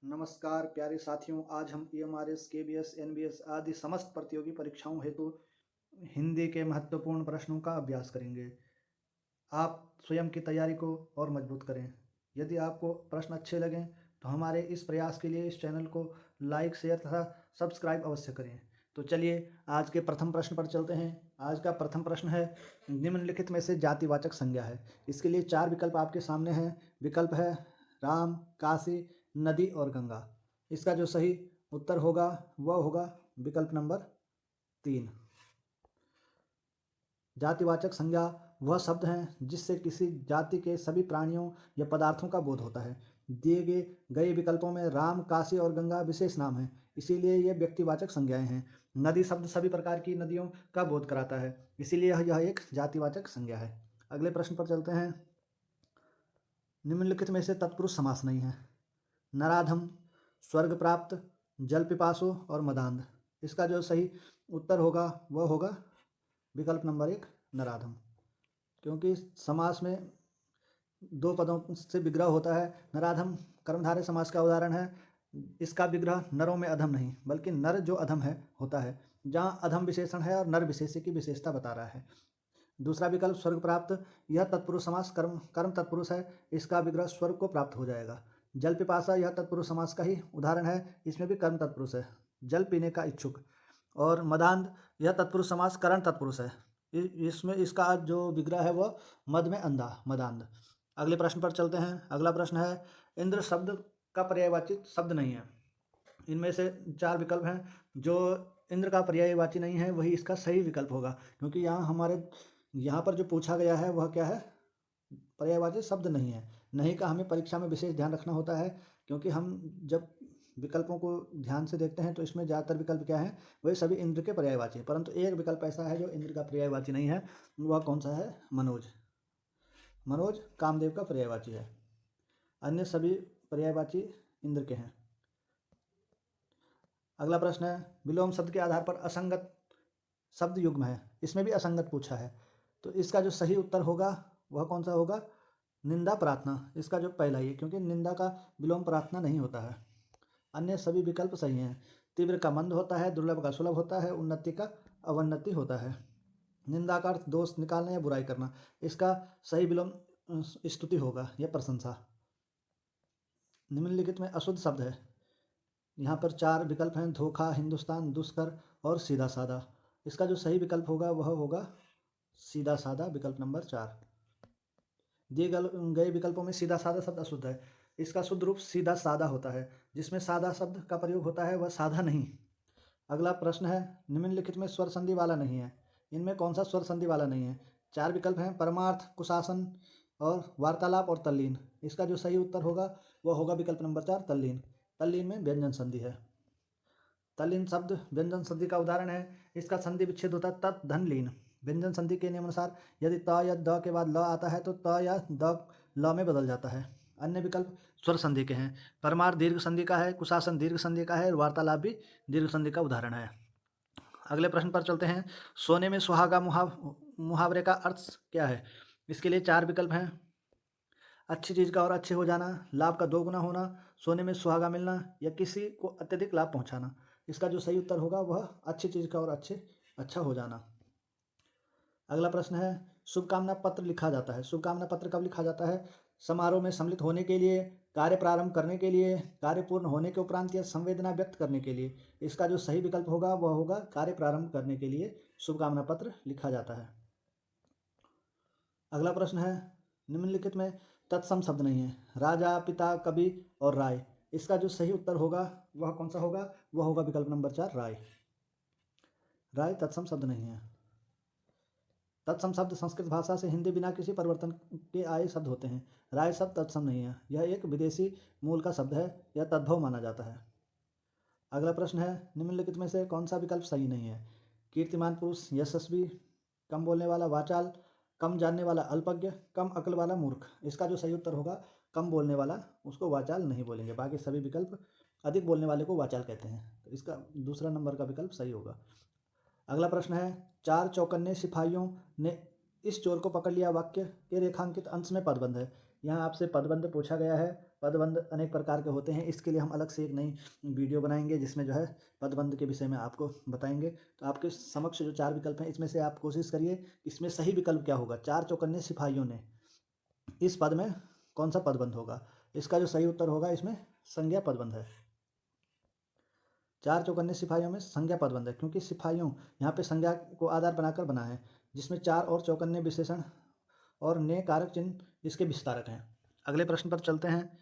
नमस्कार प्यारे साथियों, आज हम ईएमआरएस, केबीएस, एनबीएस आदि समस्त प्रतियोगी परीक्षाओं हेतु हिंदी के महत्वपूर्ण प्रश्नों का अभ्यास करेंगे। आप स्वयं की तैयारी को और मजबूत करें। यदि आपको प्रश्न अच्छे लगें तो हमारे इस प्रयास के लिए इस चैनल को लाइक, शेयर तथा सब्सक्राइब अवश्य करें। तो चलिए आज के प्रथम प्रश्न पर चलते हैं। आज का प्रथम प्रश्न है, निम्नलिखित में से जातिवाचक संज्ञा है। इसके लिए 4 विकल्प आपके सामने हैं। विकल्प है राम, काशी, नदी और गंगा। इसका जो सही उत्तर होगा वह होगा विकल्प नंबर 3। जातिवाचक संज्ञा वह शब्द हैं जिससे किसी जाति के सभी प्राणियों या पदार्थों का बोध होता है। दिए गए विकल्पों में राम, काशी और गंगा विशेष नाम हैं, इसीलिए ये व्यक्तिवाचक संज्ञाएं हैं। नदी शब्द सभी प्रकार की नदियों का बोध कराता है, इसीलिए यह एक जातिवाचक संज्ञा है। अगले प्रश्न पर चलते हैं। निम्नलिखित में से तत्पुरुष समास नहीं है। नराधम, स्वर्ग प्राप्त, जल पिपासु और मदांध। इसका जो सही उत्तर होगा वह होगा विकल्प नंबर 1 नराधम, क्योंकि समास में 2 पदों से विग्रह होता है। नराधम कर्मधारय समास का उदाहरण है। इसका विग्रह नरों में अधम नहीं बल्कि नर जो अधम है होता है, जहाँ अधम विशेषण है और नर विशेष्य की विशेषता बता रहा है। दूसरा विकल्प स्वर्ग प्राप्त, यह तत्पुरुष समास कर्म तत्पुरुष है, इसका विग्रह स्वर्ग को प्राप्त हो जाएगा। जल पिपासा यह तत्पुरुष समास का ही उदाहरण है, इसमें भी कर्म तत्पुरुष है, जल पीने का इच्छुक। और मदांध यह तत्पुरुष समास करण तत्पुरुष है, इसमें इसका जो विग्रह है वह मद में अंधा, मदांध। अगले प्रश्न पर चलते हैं। अगला प्रश्न है, इंद्र शब्द का पर्यायवाची शब्द नहीं है। इनमें से 4 विकल्प हैं, जो इंद्र का पर्यायवाची नहीं है वही इसका सही विकल्प होगा, क्योंकि यहाँ पर जो पूछा गया है वह क्या है, पर्यायवाची शब्द नहीं है। नहीं का हमें परीक्षा में विशेष ध्यान रखना होता है, क्योंकि हम जब विकल्पों को ध्यान से देखते हैं तो इसमें ज़्यादातर विकल्प क्या है, वही सभी इंद्र के पर्यायवाची हैं, परंतु एक विकल्प ऐसा है जो इंद्र का पर्यायवाची नहीं है। वह कौन सा है? मनोज। मनोज कामदेव का पर्यायवाची है, अन्य सभी पर्यायवाची इंद्र के हैं। अगला प्रश्न है, विलोम शब्द के आधार पर असंगत शब्द युग्म है, इसमें भी असंगत पूछा है, तो इसका जो सही उत्तर होगा वह कौन सा होगा? निंदा प्रार्थना। इसका जो पहला ही, क्योंकि निंदा का विलोम प्रार्थना नहीं होता है। अन्य सभी विकल्प सही हैं। तीव्र का मंद होता है, दुर्लभ का सुलभ होता है, उन्नति का अवन्नति होता है। निंदा का अर्थ दोष निकालना या बुराई करना, इसका सही विलोम स्तुति होगा या प्रशंसा। निम्नलिखित में अशुद्ध शब्द है। यहाँ पर 4 विकल्प हैं, धोखा, हिंदुस्तान, दुष्कर और सीधा साधा। इसका जो सही विकल्प होगा वह होगा सीधा साधा, विकल्प नंबर 4। दिए गए विकल्पों में सीधा साधा शब्द अशुद्ध है, इसका शुद्ध रूप सीधा साधा होता है, जिसमें साधा शब्द का प्रयोग होता है वह साधा नहीं। अगला प्रश्न है, निम्नलिखित में स्वर संधि वाला नहीं है। इनमें कौन सा स्वर संधि वाला नहीं है? 4 विकल्प हैं, परमार्थ, कुशासन और वार्तालाप और तल्लीन। इसका जो सही उत्तर होगा वह होगा विकल्प नंबर 4 तल्लीन। तल्लीन में व्यंजन संधि है। तल्लीन शब्द व्यंजन संधि का उदाहरण है, इसका संधि विच्छेद होता है तत् धन लीन। व्यंजन संधि के नियमानुसार यदि त या द के बाद ल आता है तो त या द ल में बदल जाता है। अन्य विकल्प स्वर संधि के हैं। परमार दीर्घ संधि का है, कुशासन दीर्घ संधि का है और वार्तालाप भी दीर्घ संधि का उदाहरण है। अगले प्रश्न पर चलते हैं। सोने में सुहागा मुहावरे का अर्थ क्या है? इसके लिए 4 विकल्प हैं। अच्छी चीज़ का और अच्छे हो जाना, लाभ का 2 गुना होना, सोने में सुहागा मिलना या किसी को अत्यधिक लाभ पहुंचाना। इसका जो सही उत्तर होगा वह अच्छी चीज़ का और अच्छा हो जाना। अगला प्रश्न है, शुभकामना पत्र लिखा जाता है। शुभकामना पत्र कब लिखा जाता है? समारोह में सम्मिलित होने के लिए, कार्य प्रारंभ करने के लिए, कार्य पूर्ण होने के उपरांत या संवेदना व्यक्त करने के लिए। इसका जो सही विकल्प होगा वह होगा कार्य प्रारंभ करने के लिए शुभकामना पत्र लिखा जाता है। अगला प्रश्न है, निम्नलिखित में तत्सम शब्द नहीं है। राजा, पिता, कवि और राय। इसका जो सही उत्तर होगा वह कौन सा होगा? वह होगा विकल्प नंबर 4 राय। राय तत्सम शब्द नहीं है। तत्सम शब्द संस्कृत भाषा से हिंदी बिना किसी परिवर्तन के आए शब्द होते हैं। राय शब्द तत्सम नहीं है, यह एक विदेशी मूल का शब्द है, यह तद्भव माना जाता है। अगला प्रश्न है, निम्नलिखित में से कौन सा विकल्प सही नहीं है? कीर्तिमान पुरुष यशस्वी, कम बोलने वाला वाचाल, कम जानने वाला अल्पज्ञ, कम अक्ल वाला मूर्ख। इसका जो सही उत्तर होगा कम बोलने वाला, उसको वाचाल नहीं बोलेंगे, बाकी सभी विकल्प अधिक बोलने वाले को वाचाल कहते हैं, तो इसका दूसरा नंबर का विकल्प सही होगा। अगला प्रश्न है, 4 चौकन्ने सिपाहियों ने इस चोर को पकड़ लिया वाक्य के रेखांकित अंश में पदबंध है। यहाँ आपसे पदबंध पूछा गया है, पदबंध अनेक प्रकार के होते हैं, इसके लिए हम अलग से एक नई वीडियो बनाएंगे जिसमें जो है पदबंध के विषय में आपको बताएंगे। तो आपके समक्ष जो 4 विकल्प हैं इसमें से आप कोशिश करिए इसमें सही विकल्प क्या होगा। 4 चौकन्ने सिपाहियों ने, इस पद में कौन सा पदबंध होगा। इसका जो सही उत्तर होगा इसमें संज्ञा पदबंध है। 4 चौकन्ने सिपाहियों में संज्ञा पदबंध है, क्योंकि सिपाहियों यहाँ पे संज्ञा को आधार बनाकर बना है, जिसमें 4 और चौकन्ने विशेषण और ने कारक चिन्ह इसके विस्तारक हैं। अगले प्रश्न पर चलते हैं।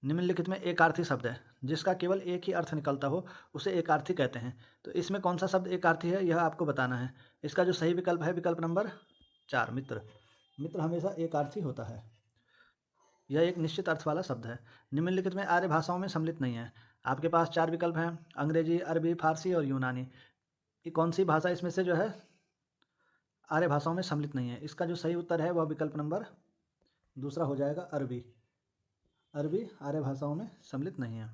निम्नलिखित में एकार्थी शब्द है जिसका केवल एक ही अर्थ निकलता हो उसे एकार्थी कहते हैं। तो इसमें कौन सा शब्द एकार्थी है यह आपको बताना है। इसका जो सही विकल्प है विकल्प नंबर 4, मित्र। मित्र हमेशा एकार्थी होता है, यह एक निश्चित अर्थ वाला शब्द है। निम्नलिखित में आर्य भाषाओं में सम्मिलित नहीं है। आपके पास 4 विकल्प हैं, अंग्रेजी, अरबी, फारसी और यूनानी। ये कौन सी भाषा इसमें से जो है आर्य भाषाओं में सम्मिलित नहीं है। इसका जो सही उत्तर है वह विकल्प नंबर दूसरा हो जाएगा, अरबी। अरबी आर्य भाषाओं में सम्मिलित नहीं है।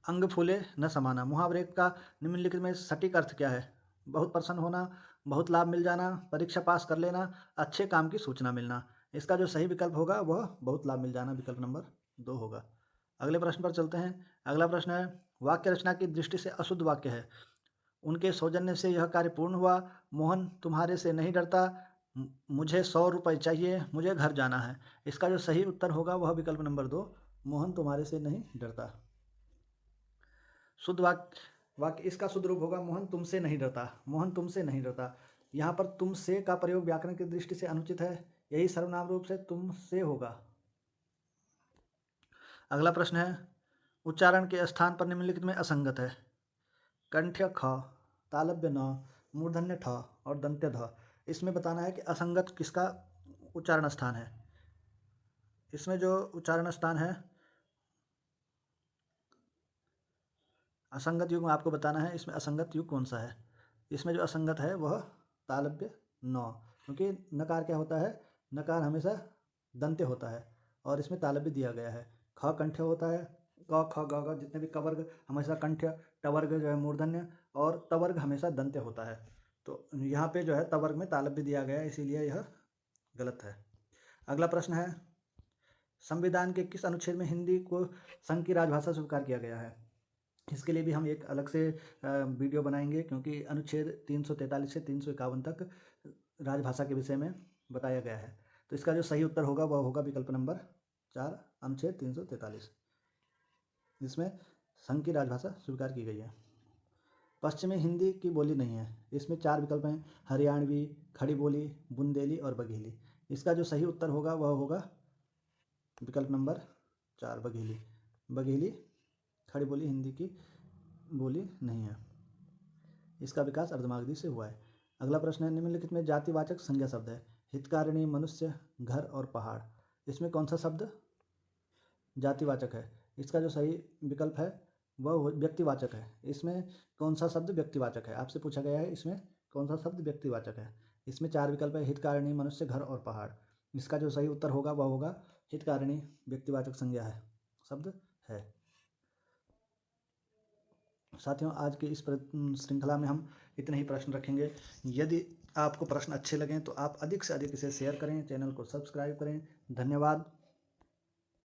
अंग फूले न समाना मुहावरे का निम्नलिखित में सटीक अर्थ क्या है। बहुत प्रसन्न होना, बहुत लाभ मिल जाना, परीक्षा पास कर लेना, अच्छे काम की सूचना मिलना। इसका जो सही विकल्प होगा वह बहुत लाभ मिल जाना, विकल्प नंबर 2 होगा। अगले प्रश्न पर चलते हैं। अगला प्रश्न है, वाक्य रचना की दृष्टि से अशुद्ध वाक्य है। उनके सौजन्य से यह कार्य पूर्ण हुआ, मोहन तुम्हारे से नहीं डरता, मुझे 100 रुपये चाहिए, मुझे घर जाना है। इसका जो सही उत्तर होगा वह विकल्प नंबर 2, मोहन तुम्हारे से नहीं डरता। शुद्ध वाक्य इसका शुद्ध रूप होगा, मोहन तुमसे नहीं डरता। मोहन तुमसे नहीं डरता। यहाँ पर तुमसे का प्रयोग व्याकरण की दृष्टि से अनुचित है, यही सर्वनाम रूप से तुमसे होगा। अगला प्रश्न है, उच्चारण के स्थान पर निम्नलिखित में असंगत है। कंठ्य ख, तालव्य न, मूर्धन्य ठ और दंत्य ध। इसमें बताना है कि असंगत किसका उच्चारण स्थान है। इसमें जो उच्चारण स्थान है असंगत युग में आपको बताना है, इसमें असंगत युग कौन सा है। इसमें जो असंगत है वह तालव्य न, क्योंकि नकार क्या होता है, नकार हमेशा दंत्य होता है और इसमें तालव्य दिया गया है। ख कंठ्य होता है, क ख ग घ जितने भी कवर्ग हमेशा कंठ्य, टवर्ग जो है मूर्धन्य और तवर्ग हमेशा दंत्य होता है। तो यहाँ पे जो है तवर्ग में तालव्य दिया गया है, इसीलिए यह गलत है। अगला प्रश्न है, संविधान के किस अनुच्छेद में हिंदी को संघ की राजभाषा स्वीकार किया गया है। इसके लिए भी हम एक अलग से वीडियो बनाएंगे, क्योंकि अनुच्छेद 343 से 351 तक राजभाषा के विषय में बताया गया है। तो इसका जो सही उत्तर होगा वह होगा विकल्प नंबर 4, अनुच्छेद 343, जिसमें संघ की राजभाषा स्वीकार की गई है। पश्चिमी हिंदी की बोली नहीं है। इसमें 4 विकल्प हैं, हरियाणवी, खड़ी बोली, बुंदेली और बघेली। इसका जो सही उत्तर होगा वह होगा विकल्प नंबर 4, बघेली। बघेली खड़ी बोली हिंदी की बोली नहीं है, इसका विकास अर्धमागधी से हुआ है। अगला प्रश्न है, निम्नलिखित में जातिवाचक संज्ञा शब्द है। हितकारिणी, मनुष्य, घर और पहाड़। इसमें कौन सा शब्द जातिवाचक है। इसका जो सही विकल्प है वह व्यक्तिवाचक है। इसमें कौन सा शब्द व्यक्तिवाचक है, आपसे पूछा गया है इसमें कौन सा शब्द व्यक्तिवाचक है। इसमें 4 विकल्प है, हितकारिणी, मनुष्य, घर और पहाड़। इसका जो सही उत्तर होगा वह होगा हितकारिणी, व्यक्तिवाचक संज्ञा है शब्द है। साथियों, आज की इस श्रृंखला में हम इतने ही प्रश्न रखेंगे। यदि आपको प्रश्न अच्छे लगें तो आप अधिक से अधिक इसे शेयर करें, चैनल को सब्सक्राइब करें। धन्यवाद।